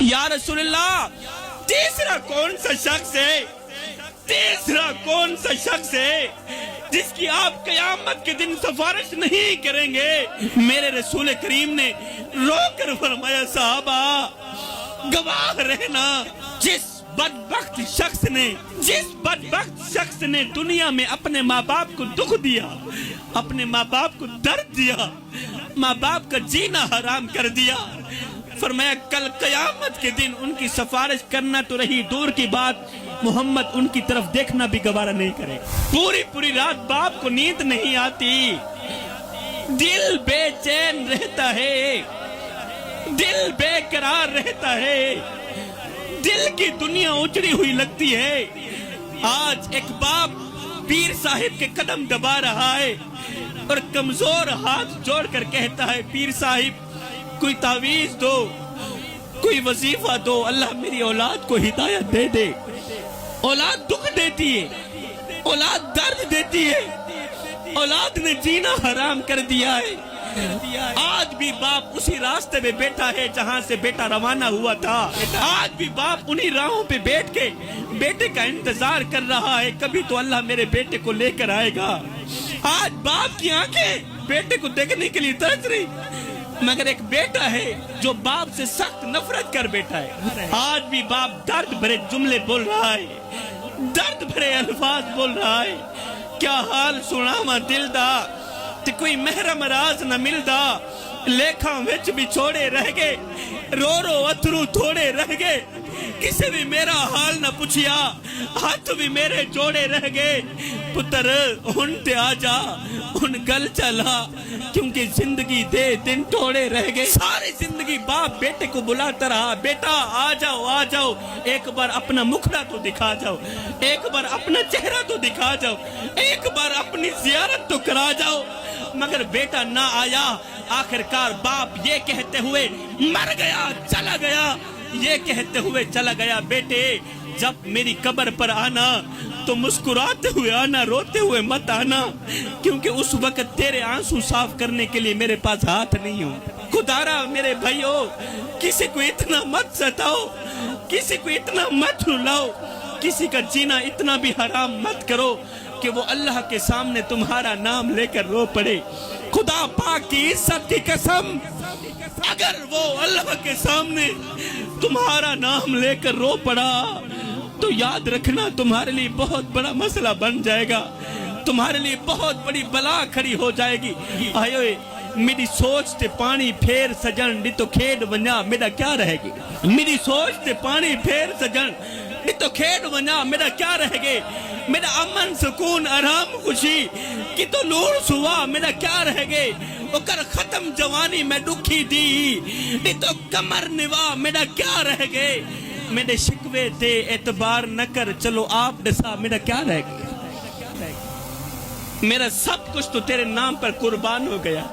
یا رسول اللہ تیسرا کون سا شخص ہے، تیسرا کون سا شخص ہے جس کی آپ قیامت کے دن سفارش نہیں کریں گے؟ میرے رسول کریم نے رو کر فرمایا صحابہ گواہ رہنا، جس بدبخت شخص نے دنیا میں اپنے ماں باپ کو دکھ دیا، اپنے ماں باپ کو درد دیا، ماں باپ کا جینا حرام کر دیا، فرمایا کل قیامت کے دن ان کی سفارش کرنا تو رہی دور کی بات، محمد ان کی طرف دیکھنا بھی گوارا نہیں کرے۔ پوری رات باپ کو نیند نہیں آتی، دل بے چین رہتا ہے، دل بے قرار رہتا ہے، دل کی دنیا اجڑی ہوئی لگتی ہے۔ آج ایک باپ پیر صاحب کے قدم دبا رہا ہے اور کمزور ہاتھ جوڑ کر کہتا ہے پیر صاحب کوئی تعویذ دو، کوئی وظیفہ دو، اللہ میری اولاد کو ہدایت دے دے۔ اولاد دکھ دیتی ہے، اولاد درد دیتی ہے، اولاد نے جینا حرام کر دیا ہے۔ آج بھی باپ اسی راستے پہ بیٹھا ہے جہاں سے بیٹا روانہ ہوا تھا، آج بھی باپ انہی راہوں پہ بیٹھ کے بیٹے کا انتظار کر رہا ہے، کبھی تو اللہ میرے بیٹے کو لے کر آئے گا۔ آج باپ کی آنکھیں بیٹے کو دیکھنے کے لیے ترس رہی، مگر ایک بیٹا ہے جو باپ سے سخت نفرت کر بیٹھا ہے۔ آج بھی باپ درد بھرے جملے بول رہا ہے، درد بھرے الفاظ بول رہا ہے، کیا حال سناواں دل دا تے کوئی محرم راز نہ ملدا، لیکھاں وچ بھی چھوڑے رہ گئے، رو اترو تھوڑے رہ گئے، کسے بھی میرا حال نہ پوچھیا، ہاتھ بھی میرے جوڑے رہ گئے۔ پتر ہن تے آ جا، ہن گل چلا، کیونکہ زندگی دے دن توڑے رہ گئے۔ ساری زندگی باپ بیٹے کو بلاتا رہا، بیٹا آ جاؤ، ایک بار اپنا مکھڑا تو دکھا جاؤ، ایک بار اپنا چہرہ تو دکھا جاؤ، ایک بار اپنی زیارت تو کرا جاؤ، مگر بیٹا نہ آیا۔ آخرکار باپ یہ کہتے ہوئے مر گیا، چلا گیا، یہ کہتے ہوئے چلا گیا بیٹے جب میری قبر پر آنا تو مسکراتے ہوئے آنا، روتے ہوئے مت آنا، کیونکہ اس وقت تیرے آنسو صاف کرنے کے لیے میرے پاس ہاتھ نہیں ہوں۔ خدارا میرے بھائیو کسی کو اتنا مت ستاؤ، کسی کو اتنا مت رلاؤ، کسی کا جینا اتنا بھی حرام مت کرو کہ وہ اللہ کے سامنے تمہارا نام لے کر رو پڑے۔ خدا پاک کی عزت کی قسم اگر وہ اللہ کے سامنے تمہارا نام لے کر رو پڑا تو یاد رکھنا تمہارے لیے بہت بڑا مسئلہ بن جائے گا، تمہارے لیے بہت بڑی بلا کھڑی ہو جائے گی۔ آئے میری سوچ تے پانی پھیر سجن ڈی تو کھیڈ ونیا میرا کیا رہے گی، میری سوچ تے پانی پھیر سجن ڈی تو کھیڈ ونیا میرا کیا رہے گے، میرا امن سکون آرام خوشی کی تو نور سوا میرا کیا رہے گے، اکر ختم جوانی میں دکھی دی ڈی تو کمر نوا میرا کیا رہے گے، میرے شکوے تے اعتبار نہ کر چلو آپ ڈسا میرا کیا رہے گا، میرا سب کچھ تو تیرے نام پر قربان ہو گیا۔